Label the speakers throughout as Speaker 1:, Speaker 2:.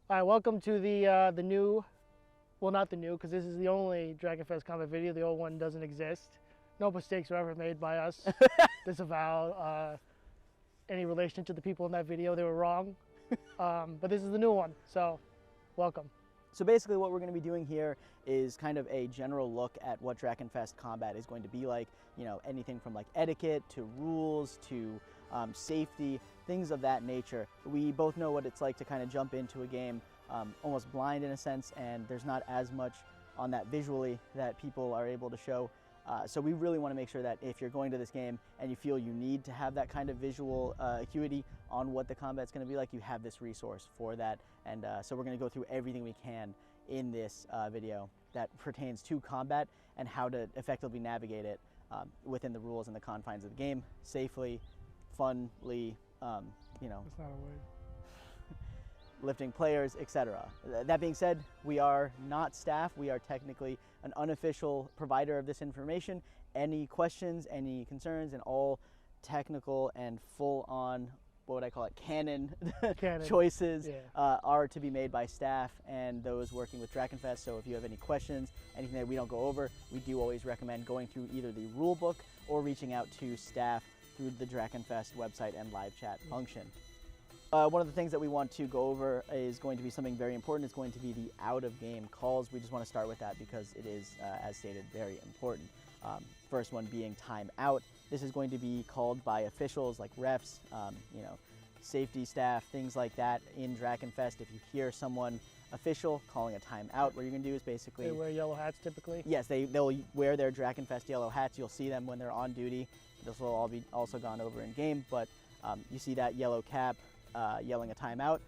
Speaker 1: All right, welcome to the new, well, not the new, because this is the only DrachenFest combat video. The old one doesn't exist. No mistakes were ever made by us. Disavow any relation to the people in that video. They were wrong. But this is the new one, so welcome.
Speaker 2: So basically what we're going to be doing here is kind of a general look at what DrachenFest combat is going to be like, you know, anything from like etiquette to rules to safety, things of that nature. We both know what it's like to kind of jump into a game almost blind in a sense, and there's not as much on that visually that people are able to show. So we really want to make sure that if you're going to this game and you feel you need to have that kind of visual acuity on what the combat's going to be like, you have this resource for that. And so we're going to go through everything we can in this video that pertains to combat and how to effectively navigate it within the rules and the confines of the game, safely, funly, you know.
Speaker 1: That's not a word.
Speaker 2: Lifting players, etc. That being said, we are not staff. We are technically an unofficial provider of this information. Any questions, any concerns, and all technical and full-on, what would I call it, canon choices are to be made by staff and those working with DrachenFest. So if you have any questions, anything that we don't go over, we do always recommend going through either the rule book or reaching out to staff through the DrachenFest website and live chat function. One of the things that we want to go over is going to be something very important. It's going to be the out-of-game calls. We just want to start with that because it is, as stated, very important. First one being timeout. This is going to be called by officials like refs, you know, safety staff, things like that in DrachenFest. If you hear someone official calling a timeout, what you're going to do is basically...
Speaker 1: They wear yellow hats typically?
Speaker 2: Yes, they'll wear their DrachenFest yellow hats. You'll see them when they're on duty. This will all be also gone over in game, but you see that yellow cap yelling a timeout.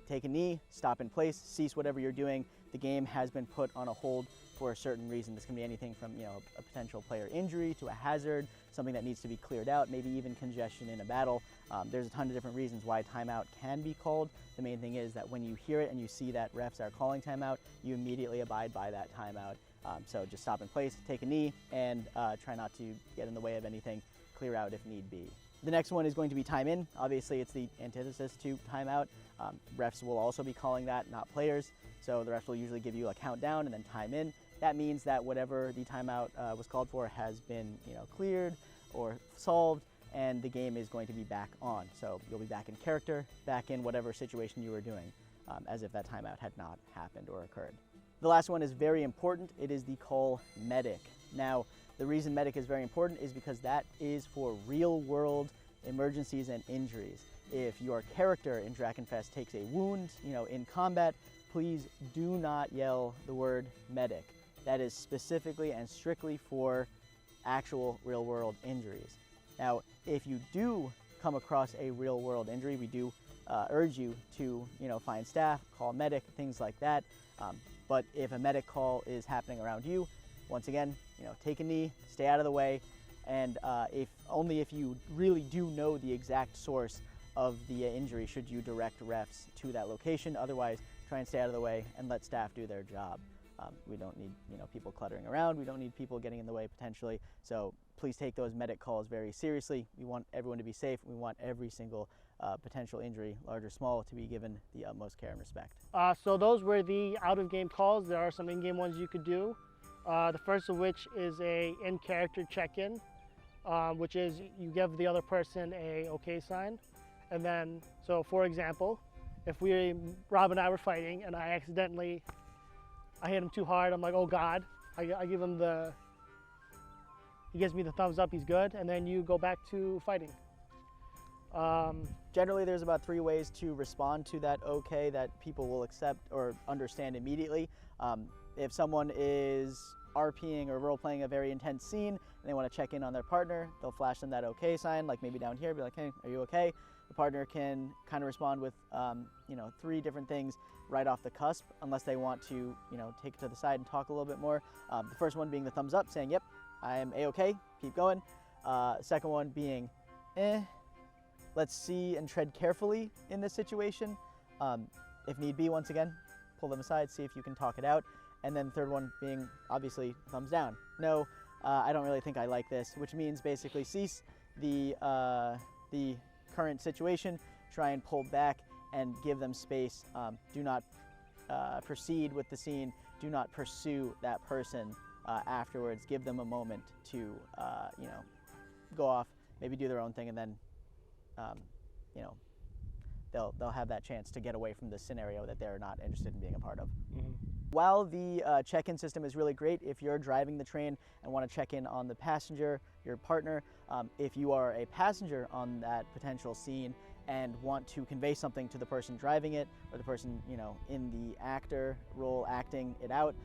Speaker 2: Take a knee, stop in place, cease whatever you're doing. The game has been put on a hold for a certain reason. This can be anything from, you know, a potential player injury to a hazard, something that needs to be cleared out, maybe even congestion in a battle. There's a ton of different reasons why timeout can be called. The main thing is that when you hear it and you see that refs are calling timeout, you immediately abide by that timeout. So just stop in place, take a knee, and try not to get in the way of anything. Clear out if need be. The next one is going to be time in. Obviously, it's the antithesis to timeout. Refs will also be calling that, not players. So the refs will usually give you a countdown and then time in. That means that whatever the timeout was called for has been, you know, cleared or solved, and the game is going to be back on. So you'll be back in character, back in whatever situation you were doing, as if that timeout had not happened or occurred. The last one is very important. It is the call medic. Now, the reason medic is very important is because that is for real world emergencies and injuries. If your character in DrachenFest takes a wound, you know, in combat, please do not yell the word medic. That is specifically and strictly for actual real world injuries. Now, if you do come across a real world injury, we do urge you to, you know, find staff, call medic, things like that. But if a medic call is happening around you, once again, you know, take a knee, stay out of the way, and only if you really do know the exact source of the injury should you direct refs to that location. Otherwise, try and stay out of the way and let staff do their job. We don't need, you know, people cluttering around. We don't need people getting in the way potentially. So please take those medic calls very seriously. We want everyone to be safe. We want every single potential injury, large or small, to be given the utmost care and respect.
Speaker 1: So those were the out-of-game calls. There are some in-game ones you could do. The first of which is a in-character check-in, which is you give the other person a okay sign. And then, so for example, if Rob and I were fighting and I accidentally, I hit him too hard, I'm like, oh God, I give him he gives me the thumbs up, he's good, and then you go back to fighting.
Speaker 2: Generally, there's about 3 ways to respond to that okay that people will accept or understand immediately. If someone is RPing or role-playing a very intense scene and they want to check in on their partner, they'll flash them that okay sign, like maybe down here, be like, hey, are you okay? The partner can kind of respond with, you know, 3 different things right off the cusp, unless they want to, you know, take it to the side and talk a little bit more. The first one being the thumbs up, saying, yep, I am a-okay, keep going. Second one being, let's see and tread carefully in this situation. If need be, once again, pull them aside, see if you can talk it out. And then the third one being, obviously, thumbs down. No, I don't really think I like this, which means basically cease the current situation, try and pull back and give them space. Do not proceed with the scene. Do not pursue that person afterwards. Give them a moment to, you know, go off, maybe do their own thing, and then, you know, they'll have that chance to get away from the scenario that they're not interested in being a part of.
Speaker 1: Mm-hmm.
Speaker 2: While the check-in system is really great, if you're driving the train and want to check in on the passenger, your partner, if you are a passenger on that potential scene and want to convey something to the person driving it, or the person, you know, in the actor role acting it out,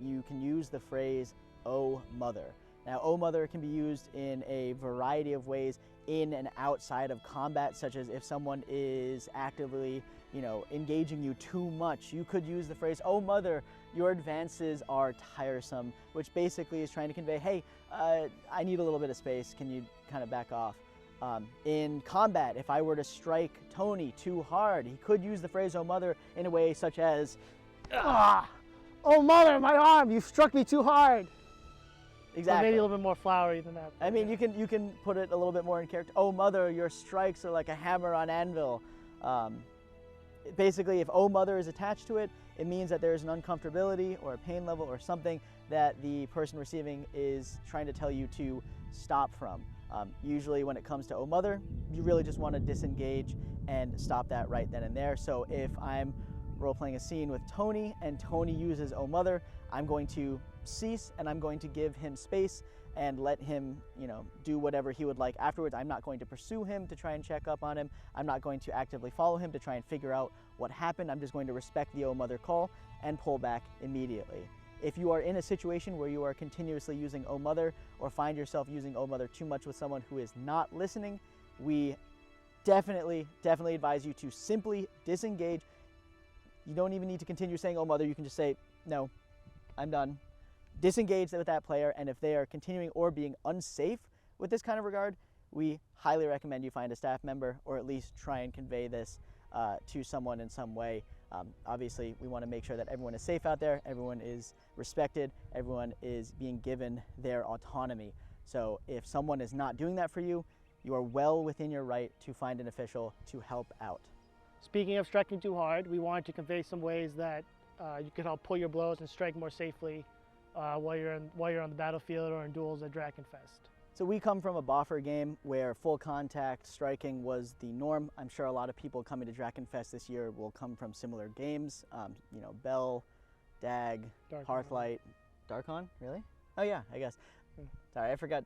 Speaker 2: you can use the phrase, "Oh mother." Now, "Oh mother" can be used in a variety of ways in and outside of combat, such as if someone is actively, you know, engaging you too much. You could use the phrase, "Oh mother, your advances are tiresome," which basically is trying to convey, hey, I need a little bit of space. Can you kind of back off? In combat, if I were to strike Tony too hard, he could use the phrase, "Oh mother," in a way such as,
Speaker 1: "Ah, oh mother, my arm! You struck me too hard."
Speaker 2: Exactly.
Speaker 1: Or maybe a little bit more flowery than that.
Speaker 2: I mean, you can put it a little bit more in character. "Oh mother, your strikes are like a hammer on anvil." Basically, if "Oh mother" is attached to it, it means that there's an uncomfortability or a pain level or something that the person receiving is trying to tell you to stop from. Usually when it comes to "Oh mother," you really just want to disengage and stop that right then and there. So if I'm role-playing a scene with Tony and Tony uses "Oh mother," I'm going to cease and I'm going to give him space and let him, you know, do whatever he would like afterwards. I'm not going to pursue him to try and check up on him. I'm not going to actively follow him to try and figure out what happened. I'm just going to respect the "Oh mother" call and pull back immediately. If you are in a situation where you are continuously using "Oh mother," or find yourself using "Oh mother" too much with someone who is not listening, we definitely advise you to simply disengage. You don't even need to continue saying "Oh mother." You can just say, "No, I'm done." Disengage with that player, and if they are continuing or being unsafe with this kind of regard, we highly recommend you find a staff member, or at least try and convey this to someone in some way. Obviously, we want to make sure that everyone is safe out there, everyone is respected, everyone is being given their autonomy. So if someone is not doing that for you, you are well within your right to find an official to help out.
Speaker 1: Speaking of striking too hard, we wanted to convey some ways that you could help pull your blows and strike more safely while you're on the battlefield or in duels at DrachenFest.
Speaker 2: So we come from a Boffer game where full contact striking was the norm. I'm sure a lot of people coming to DrachenFest this year will come from similar games. You know, Bell, Dag, Hearthlight, Darkon, really? Oh yeah, I guess. Sorry, I forgot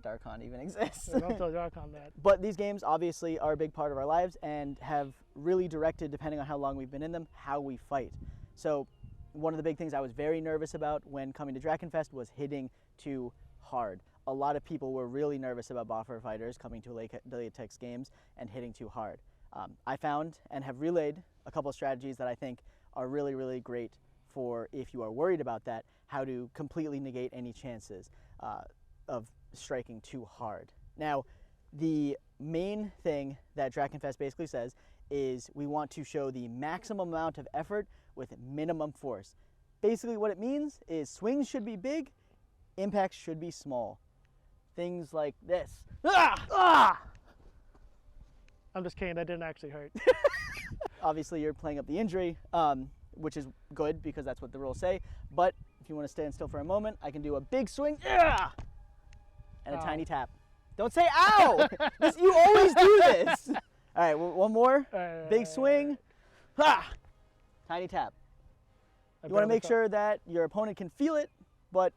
Speaker 2: Darkon even exists.
Speaker 1: Don't tell Darkon that.
Speaker 2: But these games obviously are a big part of our lives and have really directed, depending on how long we've been in them, how we fight. So one of the big things I was very nervous about when coming to DrachenFest was hitting too hard. A lot of people were really nervous about Boffer fighters coming to latex games and hitting too hard. I found and have relayed a couple of strategies that I think are really great for if you are worried about that, how to completely negate any chances of striking too hard. Now, the main thing that DrachenFest basically says is we want to show the maximum amount of effort with minimum force. Basically what it means is swings should be big, impacts should be small. Things like this. Ah! Ah!
Speaker 1: I'm just kidding, that didn't actually hurt.
Speaker 2: Obviously you're playing up the injury, which is good because that's what the rules say, but if you want to stand still for a moment, I can do a big swing, and a tiny tap. Don't say ow! You always do this! All right, one more. Big swing, tiny tap. You want to make sure that your opponent can feel it, but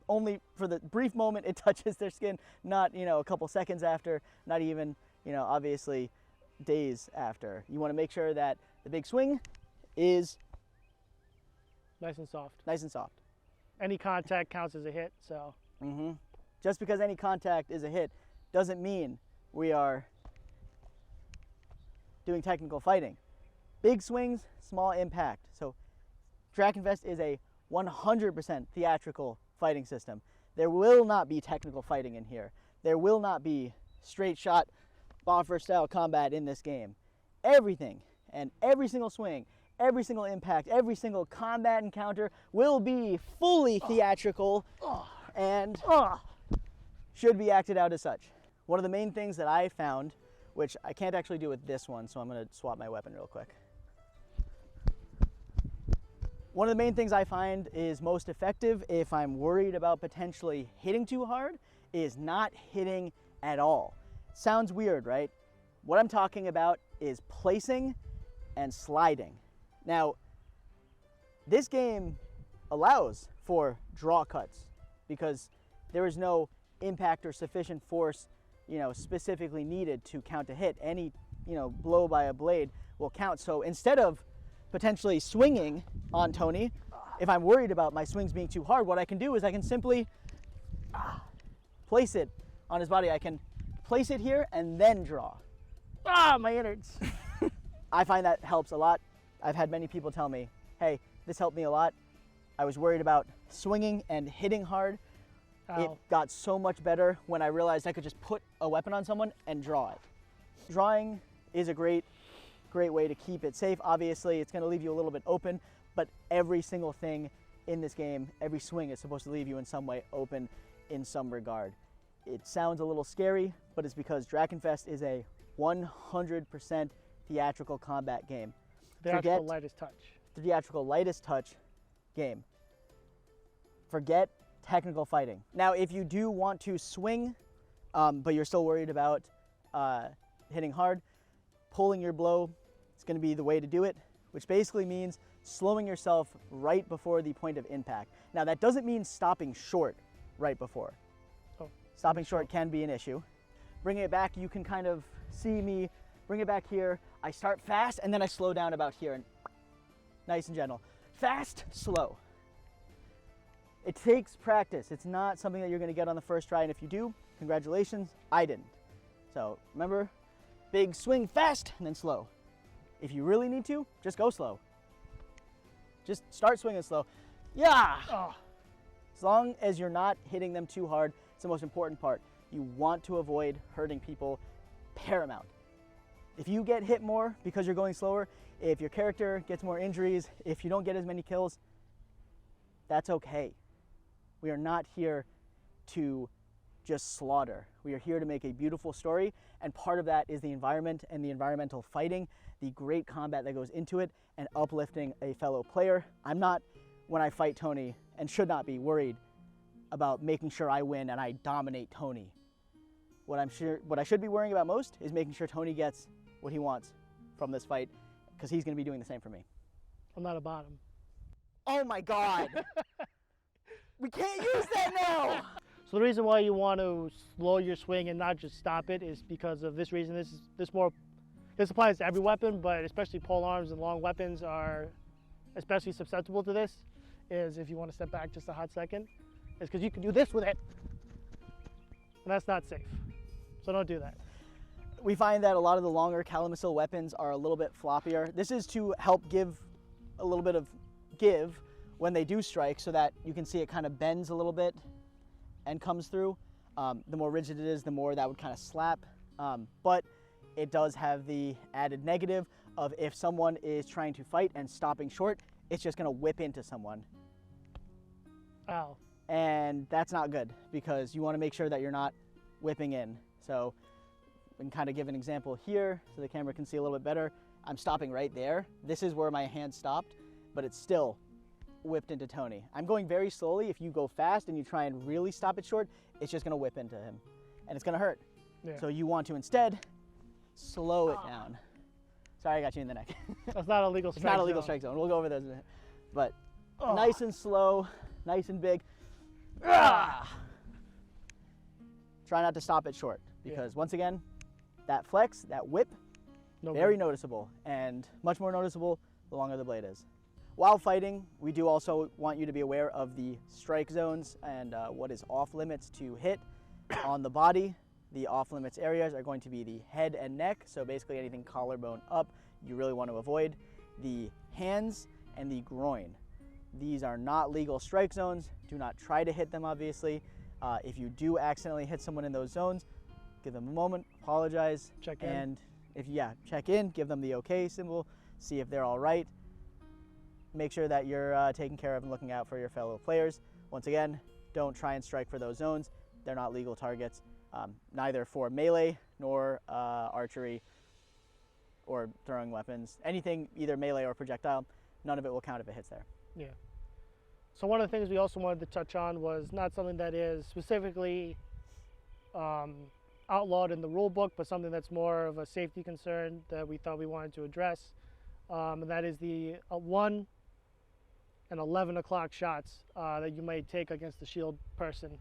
Speaker 2: only for the brief moment it touches their skin, not, you know, a couple seconds after, not even, you know, obviously days after. You want to make sure that the big swing is
Speaker 1: nice and soft.
Speaker 2: Nice and soft.
Speaker 1: Any contact counts as a hit, so.
Speaker 2: Just because any contact is a hit doesn't mean we are doing technical fighting. Big swings, small impact. So DrachenFest is a 100% theatrical fighting system. There will not be technical fighting in here. There will not be straight shot Boffer style combat in this game. Everything and every single swing, every single impact, every single combat encounter will be fully theatrical and should be acted out as such. One of the main things that I found which I can't actually do with this one, so I'm going to swap my weapon real quick. One of the main things I find is most effective if I'm worried about potentially hitting too hard is not hitting at all. Sounds weird, right? What I'm talking about is placing and sliding. Now, this game allows for draw cuts because there is no impact or sufficient force, specifically needed to count a hit. Any, blow by a blade will count. So instead of potentially swinging on Tony, if I'm worried about my swings being too hard, what I can do is I can simply place it on his body. I can place it here and then draw.
Speaker 1: My innards.
Speaker 2: I find that helps a lot. I've had many people tell me, hey, this helped me a lot. I was worried about swinging and hitting hard.
Speaker 1: Ow.
Speaker 2: It got so much better when I realized I could just put a weapon on someone and draw it. Drawing is a great way to keep it safe. Obviously, it's going to leave you a little bit open, but every single thing in this game, every swing is supposed to leave you in some way open in some regard. It sounds a little scary, but it's because DrachenFest is a 100% theatrical combat game.
Speaker 1: Theatrical lightest touch.
Speaker 2: Theatrical lightest touch game. Forget technical fighting. Now, if you do want to swing, but you're still worried about hitting hard, pulling your blow is going to be the way to do it, which basically means slowing yourself right before the point of impact. Now, that doesn't mean stopping short right before.
Speaker 1: Oh,
Speaker 2: stopping short can be an issue. Bringing it back, you can kind of see me bring it back here. I start fast and then I slow down about here, and nice and gentle. Fast, slow. It takes practice. It's not something that you're going to get on the first try, and if you do, congratulations, I didn't. So remember, big swing fast and then slow. If you really need to, just go slow. Just start swinging slow. Yeah!
Speaker 1: Oh.
Speaker 2: As long as you're not hitting them too hard, it's the most important part. You want to avoid hurting people, paramount. If you get hit more because you're going slower, if your character gets more injuries, if you don't get as many kills, that's okay. We are not here to just slaughter. We are here to make a beautiful story, and part of that is the environment and the environmental fighting, the great combat that goes into it, and uplifting a fellow player. I'm not, when I fight Tony, and should not be worried about making sure I win and I dominate Tony. What I should be worrying about most is making sure Tony gets what he wants from this fight, because he's going to be doing the same for me.
Speaker 1: I'm not a bottom.
Speaker 2: Oh my God! We can't use that now!
Speaker 1: So the reason why you want to slow your swing and not just stop it is because of this reason. This applies to every weapon, but especially pole arms and long weapons are especially susceptible to this. Is if you want to step back just a hot second, is because you can do this with it, and that's not safe. So don't do that.
Speaker 2: We find that a lot of the longer Calamisil weapons are a little bit floppier. This is to help give a little bit of give when they do strike, so that you can see it kind of bends a little bit and comes through. The more rigid it is, the more that would kind of slap. But it does have the added negative of if someone is trying to fight and stopping short, it's just going to whip into someone.
Speaker 1: Ow.
Speaker 2: And that's not good, because you want to make sure that you're not whipping in. So we can kind of give an example here so the camera can see a little bit better. I'm stopping right there. This is where my hand stopped, but it's still whipped into Tony. I'm going very slowly. If you go fast and you try and really stop it short, it's just going to whip into him, and it's going to hurt.
Speaker 1: Yeah.
Speaker 2: So you want to instead slow it down. Sorry, I got you in the neck.
Speaker 1: That's not a legal strike zone.
Speaker 2: It's not a legal strike zone. We'll go over those in a minute. But nice and slow, nice and big. Try not to stop it short, because once again, that flex, that whip, very noticeable, and much more noticeable the longer the blade is. While fighting, we do also want you to be aware of the strike zones and what is off limits to hit on the body. The off limits areas are going to be the head and neck, so basically anything collarbone up, you really want to avoid. The hands and the groin. These are not legal strike zones. Do not try to hit them, obviously. If you do accidentally hit someone in those zones, give them a moment, apologize.
Speaker 1: Check in.
Speaker 2: And check in, give them the okay symbol, see if they're all right. Make sure that you're taking care of and looking out for your fellow players. Once again, don't try and strike for those zones. They're not legal targets, neither for melee nor archery or throwing weapons. Anything, either melee or projectile, none of it will count if it hits there.
Speaker 1: Yeah. So one of the things we also wanted to touch on was not something that is specifically outlawed in the rule book, but something that's more of a safety concern that we thought we wanted to address. And that is the 1 and 11 o'clock shots that you may take against the shield person.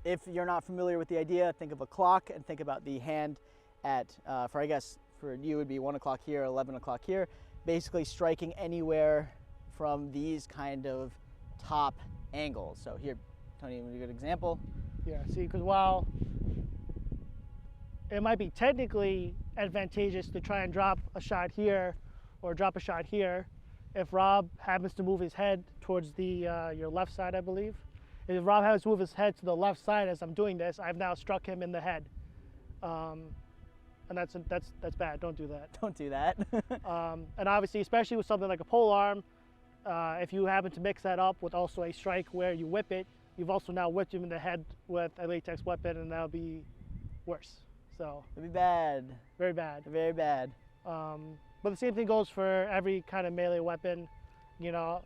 Speaker 2: If you're not familiar with the idea, think of a clock and think about the hand at, I guess for you would be 1 o'clock here, 11 o'clock here, basically striking anywhere from these kind of top angles. So here, Tony, a good example.
Speaker 1: Yeah, see, because while it might be technically advantageous to try and drop a shot here or drop a shot here, if Rob happens to move his head towards the your left side, I believe. If Rob happens to move his head to the left side as I'm doing this, I've now struck him in the head. And that's bad. Don't do that.
Speaker 2: Don't do that.
Speaker 1: And obviously, especially with something like a pole arm, if you happen to mix that up with also a strike where you whip it, you've also now whipped him in the head with a latex weapon, and that'll be worse. So
Speaker 2: it'd be bad.
Speaker 1: Very bad.
Speaker 2: Very bad.
Speaker 1: But the same thing goes for every kind of melee weapon. You know,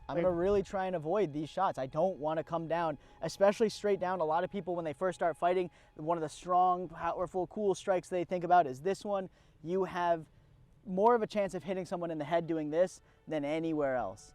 Speaker 2: I'm going to really try and avoid these shots. I don't want to come down, especially straight down. A lot of people, when they first start fighting, one of the strong, powerful, cool strikes they think about is this one. You have more of a chance of hitting someone in the head doing this than anywhere else.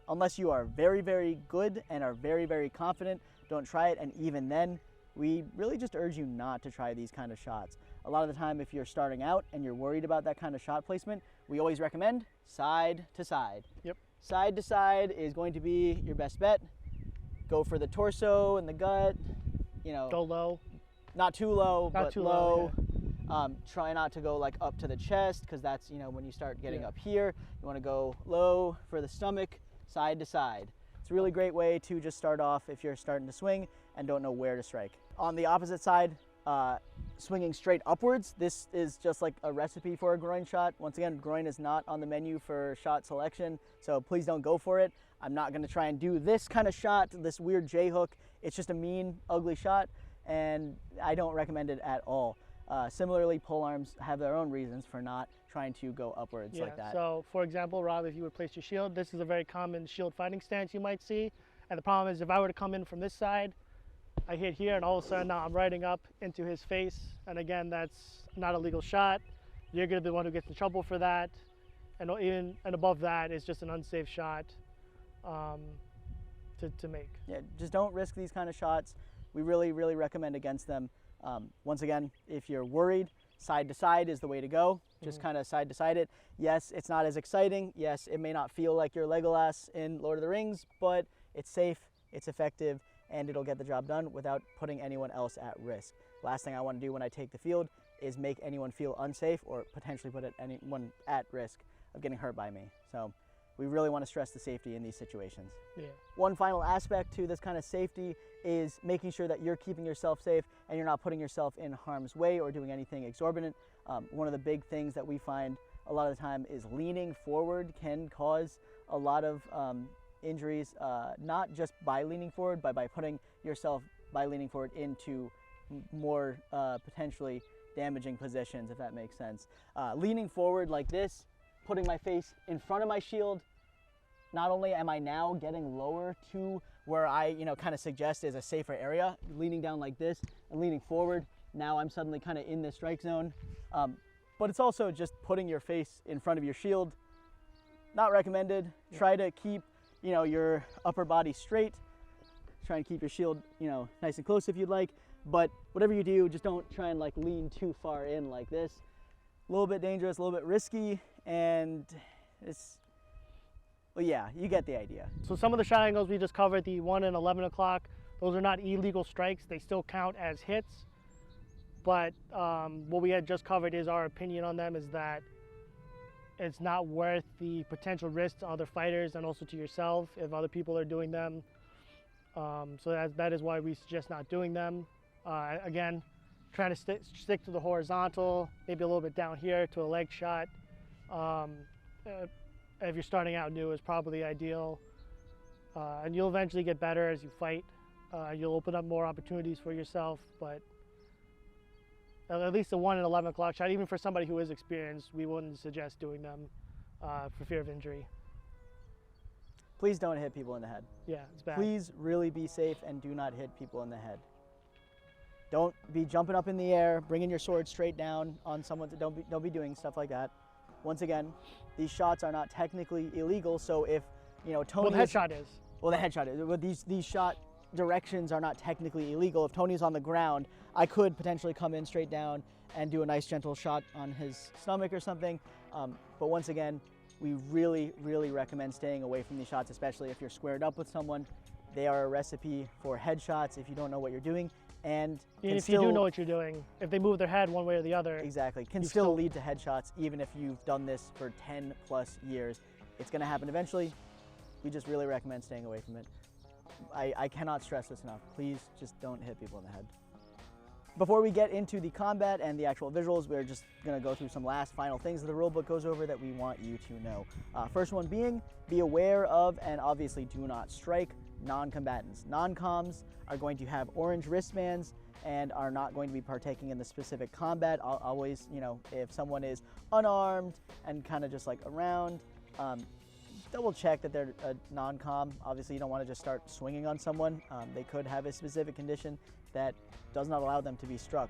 Speaker 2: Unless you are very, very good and are very, very confident, don't try it. And even then, we really just urge you not to try these kind of shots. A lot of the time, if you're starting out and you're worried about that kind of shot placement, we always recommend side to side.
Speaker 1: Yep.
Speaker 2: Side to side is going to be your best bet. Go for the torso and the gut, you know.
Speaker 1: Go low.
Speaker 2: Not too low,
Speaker 1: not
Speaker 2: but
Speaker 1: too
Speaker 2: low.
Speaker 1: Yeah.
Speaker 2: Try not to go like up to the chest, because that's, you know, when you start getting up here, you want to go low for the stomach, side to side. It's a really great way to just start off if you're starting to swing and don't know where to strike. On the opposite side, swinging straight upwards, this is just like a recipe for a groin shot. Once again, groin is not on the menu for shot selection, so please don't go for it. I'm not going to try and do this kind of shot, this weird J-hook. It's just a mean, ugly shot, and I don't recommend it at all. Similarly, pole arms have their own reasons for not trying to go upwards like that.
Speaker 1: So, for example, Rob, if you would place your shield, this is a very common shield fighting stance you might see. And the problem is, if I were to come in from this side, I hit here, and all of a sudden now I'm riding up into his face. And again, that's not a legal shot. You're going to be the one who gets in trouble for that. And above that is just an unsafe shot to make. Yeah,
Speaker 2: just don't risk these kind of shots. We really, really recommend against them. Once again, if you're worried, side to side is the way to go. Just kind of side to side it. Yes, it's not as exciting. Yes, it may not feel like you're Legolas in Lord of the Rings, but it's safe, it's effective, and it'll get the job done without putting anyone else at risk. Last thing I want to do when I take the field is make anyone feel unsafe or potentially put anyone at risk of getting hurt by me. So we really want to stress the safety in these situations.
Speaker 1: Yeah.
Speaker 2: One final aspect to this kind of safety is making sure that you're keeping yourself safe and you're not putting yourself in harm's way or doing anything exorbitant. One of the big things that we find a lot of the time is leaning forward can cause a lot of injuries, not just by leaning forward, but by putting yourself, by leaning forward, into more potentially damaging positions, if that makes sense. Leaning forward like this, putting my face in front of my shield, not only am I now getting lower to where I, kind of suggest is a safer area, leaning down like this and leaning forward, now I'm suddenly kind of in the strike zone. But it's also just putting your face in front of your shield. Not recommended. Yeah. Try to keep, your upper body straight. Try and keep your shield, nice and close if you'd like. But whatever you do, just don't try and lean too far in like this. A little bit dangerous, a little bit risky, and it's, well, yeah, you get the idea.
Speaker 1: So some of the shot angles we just covered, the 1 and 11 o'clock, those are not illegal strikes. They still count as hits. But what we had just covered is our opinion on them, is that it's not worth the potential risk to other fighters and also to yourself if other people are doing them. So that is why we suggest not doing them. Again, trying to stick to the horizontal, maybe a little bit down here to a leg shot. If you're starting out new, is probably ideal. And you'll eventually get better as you fight. You'll open up more opportunities for yourself, but At least a 1 in 11 o'clock shot, even for somebody who is experienced, we wouldn't suggest doing them for fear of injury.
Speaker 2: Please don't hit people in the head.
Speaker 1: Yeah, it's bad.
Speaker 2: Please really be safe and do not hit people in the head. Don't be jumping up in the air, bringing your sword straight down on someone. Don't be doing stuff like that. Once again, these shots are not technically illegal, so if, you know, Tony...
Speaker 1: Well, the headshot is.
Speaker 2: Well, the headshot is. But these shot directions are not technically illegal. If Tony's on the ground, I could potentially come in straight down and do a nice gentle shot on his stomach or something. But once again, we really, really recommend staying away from these shots, especially if you're squared up with someone. They are a recipe for headshots if you don't know what you're doing. And
Speaker 1: if you do know what you're doing, if they move their head one way or the other.
Speaker 2: Exactly. Can still lead to headshots even if you've done this for 10 plus years. It's going to happen eventually. We just really recommend staying away from it. I cannot stress this enough. Please just don't hit people in the head. Before we get into the combat and the actual visuals, we're just going to go through some last final things that the rulebook goes over that we want you to know. First one being, be aware of and obviously do not strike non-combatants. Non-coms are going to have orange wristbands and are not going to be partaking in the specific combat. Always, you know, if someone is unarmed and kind of just like around, double check that they're a non-com. Obviously, you don't want to just start swinging on someone. They could have a specific condition that does not allow them to be struck.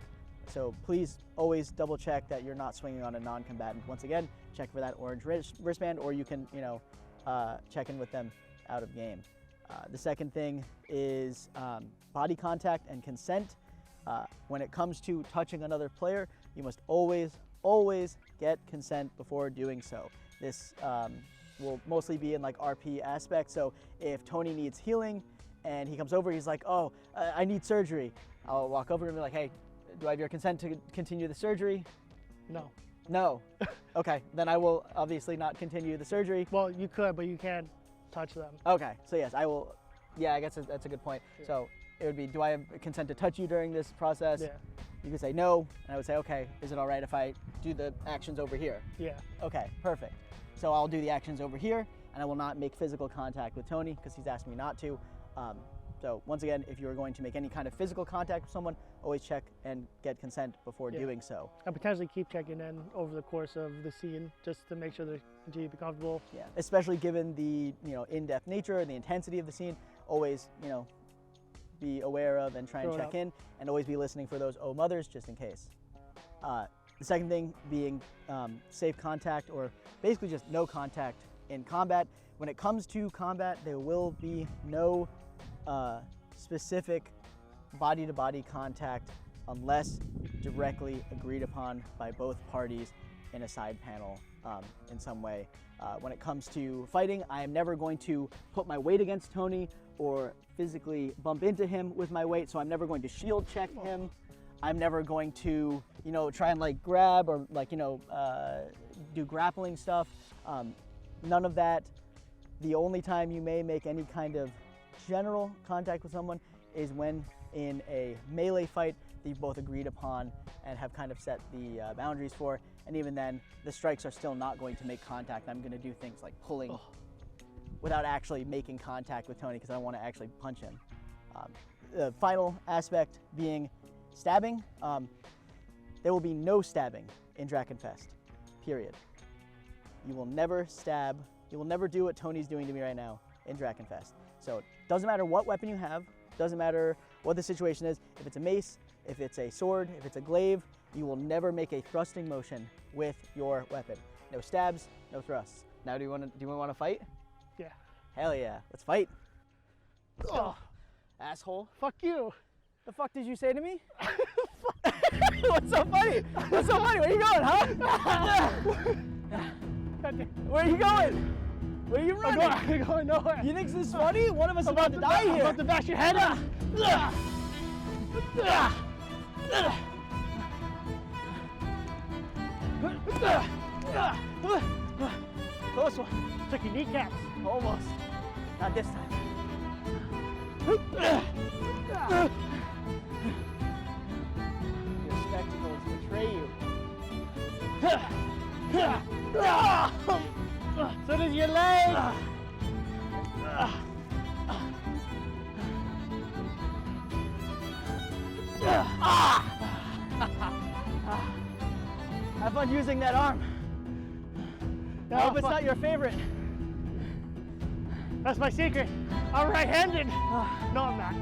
Speaker 2: So please always double check that you're not swinging on a non-combatant. Once again, check for that orange wristband, or you can, you know, check in with them out of game. The second thing is body contact and consent. When it comes to touching another player, you must always get consent before doing so. This will mostly be in like RP aspects. So if Tony needs healing and he comes over, he's like, oh, I need surgery. I'll walk over and be like, hey, do I have your consent to continue the surgery?
Speaker 1: No.
Speaker 2: No. Okay, then I will obviously not continue the surgery.
Speaker 1: Well, you could, but you can't touch them.
Speaker 2: Okay, so yes, I will. Yeah, I guess that's a good point. Yeah. So it would be, do I have consent to touch you during this process?
Speaker 1: Yeah.
Speaker 2: You could say no, and I would say, okay, is it all right if I do the actions over here?
Speaker 1: Yeah.
Speaker 2: Okay, perfect. So I'll do the actions over here, and I will not make physical contact with Tony because he's asked me not to. So once again, if you are going to make any kind of physical contact with someone, always check and get consent before doing so.
Speaker 1: And potentially keep checking in over the course of the scene just to make sure they continue to be comfortable.
Speaker 2: Yeah, especially given the, you know, in-depth nature and the intensity of the scene, always, you know, be aware of and try and check in, and always be listening for those oh mothers just in case. The second thing being safe contact, or basically just no contact in combat. When it comes to combat, there will be no specific body-to-body contact unless directly agreed upon by both parties in a side panel in some way. When it comes to fighting, I am never going to put my weight against Tony or physically bump into him with my weight, so I'm never going to shield check him. I'm never going to, you know, try and like grab or like, you know, do grappling stuff. None of that. The only time you may make any kind of general contact with someone is when in a melee fight that you've both agreed upon and have kind of set the boundaries for, and even then the strikes are still not going to make contact. I'm going to do things like pulling without actually making contact with Tony because I don't want to actually punch him. The final aspect being stabbing. There will be no stabbing in DrachenFest, period. You will never stab, you will never do what Tony's doing to me right now in DrachenFest. So it doesn't matter what weapon you have, doesn't matter what the situation is. If it's a mace, if it's a sword, if it's a glaive, you will never make a thrusting motion with your weapon. No stabs, no thrusts. Now do you want to fight?
Speaker 1: Yeah.
Speaker 2: Hell yeah, let's fight.
Speaker 1: Oh,
Speaker 2: asshole.
Speaker 1: fuck you.
Speaker 2: The fuck did you say to me? What's so funny? What's so funny? Where you going, huh? Where are you going? Where are you running?
Speaker 1: I'm going nowhere.
Speaker 2: You think this is funny? One of us is about to die here.
Speaker 1: I'm about to bash your head up. Close one. Took your kneecaps.
Speaker 2: Almost. Not this time. Your spectacles betray you.
Speaker 1: So does your leg.
Speaker 2: Have fun using that arm.
Speaker 1: No,
Speaker 2: I hope it's not your favorite.
Speaker 1: That's my secret. I'm right-handed. No, I'm not.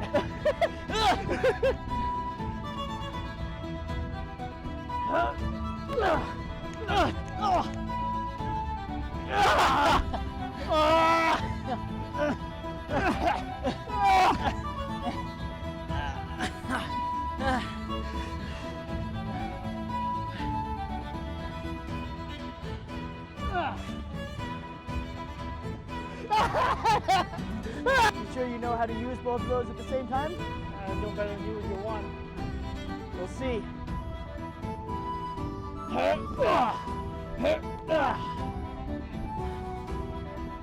Speaker 2: You sure you know how to use both of those at the same time?
Speaker 1: I'm doing better than you with your one.
Speaker 2: We'll see.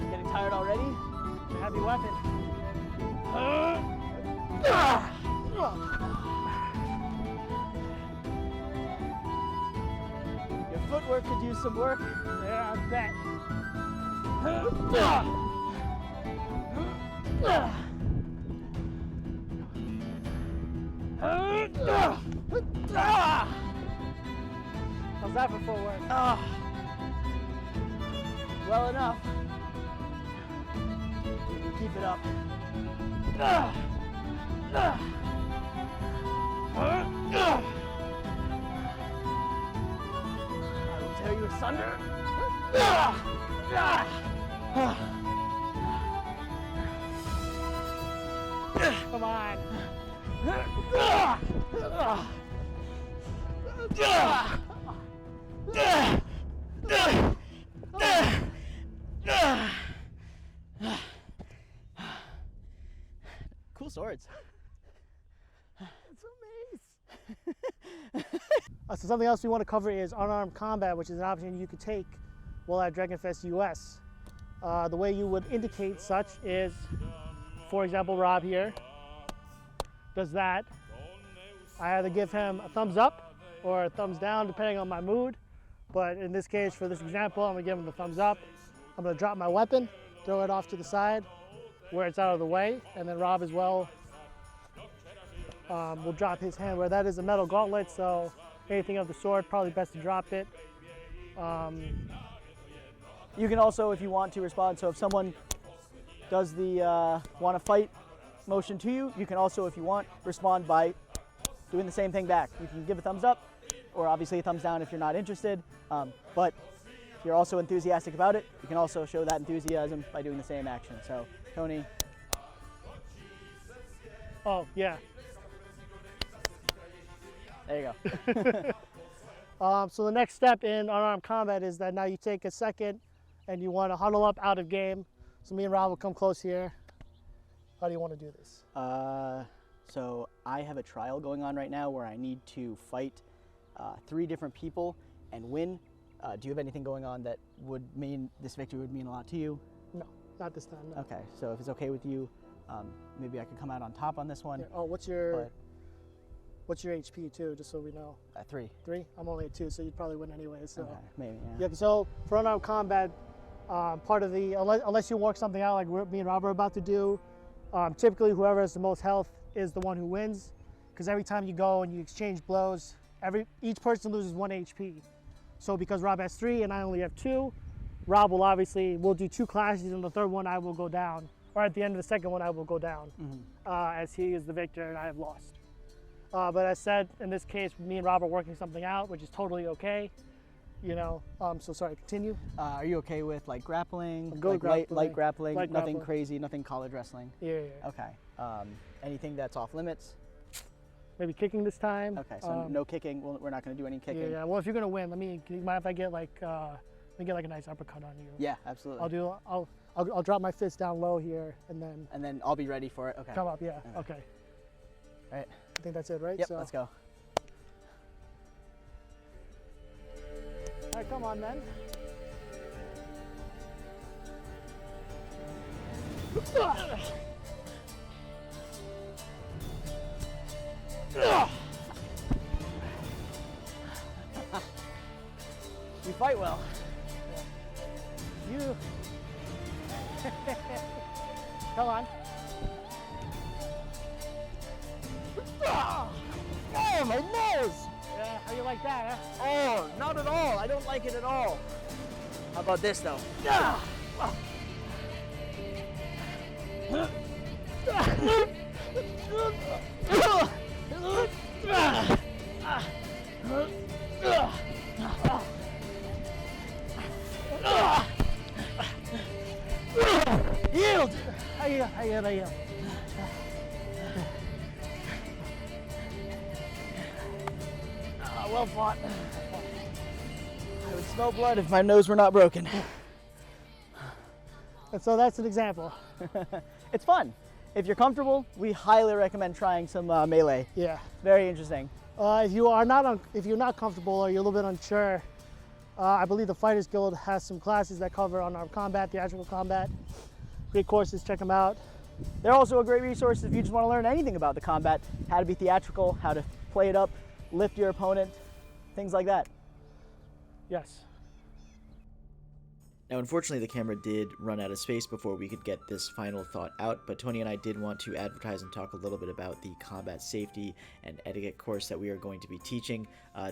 Speaker 2: Getting tired already?
Speaker 1: It's a heavy weapon.
Speaker 2: Your footwork could use some work.
Speaker 1: Yeah, I bet. How's that for footwork?
Speaker 2: Well enough. Keep it up. I will tear you asunder.
Speaker 1: Come on.
Speaker 2: Cool swords.
Speaker 1: So something else we want to cover is unarmed combat, which is an option you could take while at DrachenFest US. The way you would indicate such is, for example, Rob here does that. I either give him a thumbs up or a thumbs down depending on my mood. But in this case, for this example, I'm gonna give him the thumbs up. I'm gonna drop my weapon, throw it off to the side where it's out of the way, and then Rob as well will drop his hand where that is a metal gauntlet, so anything of the sort, probably best to drop it.
Speaker 2: You can also, if you want to, respond. So if someone does the want to fight motion to you, you can also, if you want, respond by doing the same thing back. You can give a thumbs up, or obviously a thumbs down if you're not interested. But if you're also enthusiastic about it, you can also show that enthusiasm by doing the same action. So, Tony.
Speaker 1: Oh, yeah.
Speaker 2: There you go.
Speaker 1: So the next step in unarmed combat is that now you take a second and you want to huddle up out of game. So me and Rob will come close here. How do you want to do this?
Speaker 2: So I have a trial going on right now where I need to fight 3 different people and win. Do you have anything going on that would mean this victory would mean a lot to you?
Speaker 1: No, not this time. No.
Speaker 2: Okay, so if it's okay with you, maybe I could come out on top on this one.
Speaker 1: Yeah. Oh, what's your HP too, just so we know?
Speaker 2: 3.
Speaker 1: 3? I'm only at 2, so you'd probably win anyway. So.
Speaker 2: Okay, maybe. Yeah.
Speaker 1: Yeah. So for unarmed combat, part of the unless you work something out like me and Rob are about to do, typically whoever has the most health is the one who wins, because every time you go and you exchange blows, each person loses 1 HP. So because Rob has 3 and I only have 2, Rob will do 2 clashes, and the third one I will go down, or at the end of the second one I will go down, as he is the victor and I have lost. But as said, in this case, me and Rob are working something out, which is totally okay. You know, so sorry, continue.
Speaker 2: Are you okay with like grappling?
Speaker 1: Go
Speaker 2: like
Speaker 1: grappling.
Speaker 2: light grappling,
Speaker 1: Light
Speaker 2: nothing
Speaker 1: grappling.
Speaker 2: crazy, nothing college wrestling?
Speaker 1: Yeah.
Speaker 2: Okay. Anything that's off limits?
Speaker 1: Maybe kicking this time.
Speaker 2: Okay, so no kicking. We're not going to do any kicking.
Speaker 1: Yeah. Well, if you're gonna win, do you mind if I get like let me get like a nice uppercut on you?
Speaker 2: Yeah, absolutely.
Speaker 1: I'll drop my fist down low here and then
Speaker 2: I'll be ready for it. Okay.
Speaker 1: come up. Yeah. Okay.
Speaker 2: All right.
Speaker 1: I think that's it, right?
Speaker 2: Yep.
Speaker 1: So,
Speaker 2: Let's go.
Speaker 1: All right, come on, then.
Speaker 2: You fight well.
Speaker 1: You. Come on. Oh, my nose! Yeah, How you like that, huh?
Speaker 2: Oh, not at all. I don't like it at all. How about this, though?
Speaker 1: Yield! How you? Well fought.
Speaker 2: I would smell blood if my nose were not broken.
Speaker 1: And so that's an example.
Speaker 2: It's fun. If you're comfortable, we highly recommend trying some melee.
Speaker 1: Yeah.
Speaker 2: Very interesting.
Speaker 1: If you're not comfortable or you're a little bit unsure, I believe the Fighters Guild has some classes that cover unarmed combat, theatrical combat. Great courses, check them out.
Speaker 2: They're also a great resource if you just want to learn anything about the combat, how to be theatrical, how to play it up, lift your opponent, things like that.
Speaker 1: Yes.
Speaker 3: Now, unfortunately, the camera did run out of space before we could get this final thought out, but Tony and I did want to advertise and talk a little bit about the combat safety and etiquette course that we are going to be teaching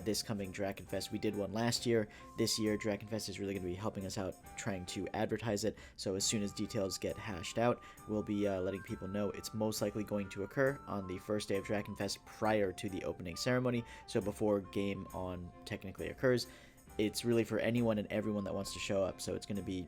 Speaker 3: this coming DrachenFest. We did one last year. This year, DrachenFest is really going to be helping us out trying to advertise it, so as soon as details get hashed out, we'll be letting people know. It's most likely going to occur on the first day of DrachenFest prior to the opening ceremony, so before game on technically occurs. It's really for anyone and everyone that wants to show up, so it's going to be,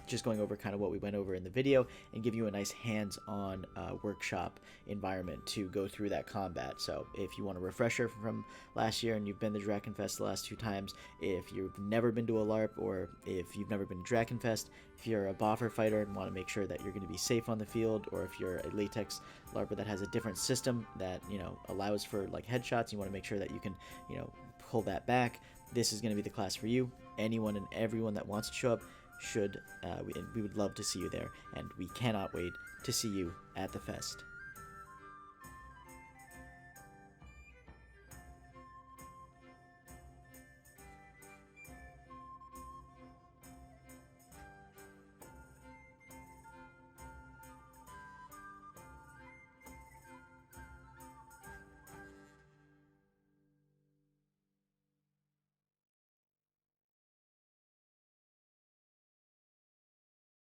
Speaker 3: just going over kind of what we went over in the video and give you a nice hands-on workshop environment to go through that combat. So if you want a refresher from last year and you've been to DrachenFest the last 2 times, if you've never been to a LARP, or if you've never been to DrachenFest, if you're a boffer fighter and want to make sure that you're going to be safe on the field, or if you're a latex LARPer that has a different system that, allows for like headshots, you want to make sure that you can, pull that back, this is going to be the class for you. Anyone and everyone that wants to show up should. We would love to see you there, and we cannot wait to see you at the fest.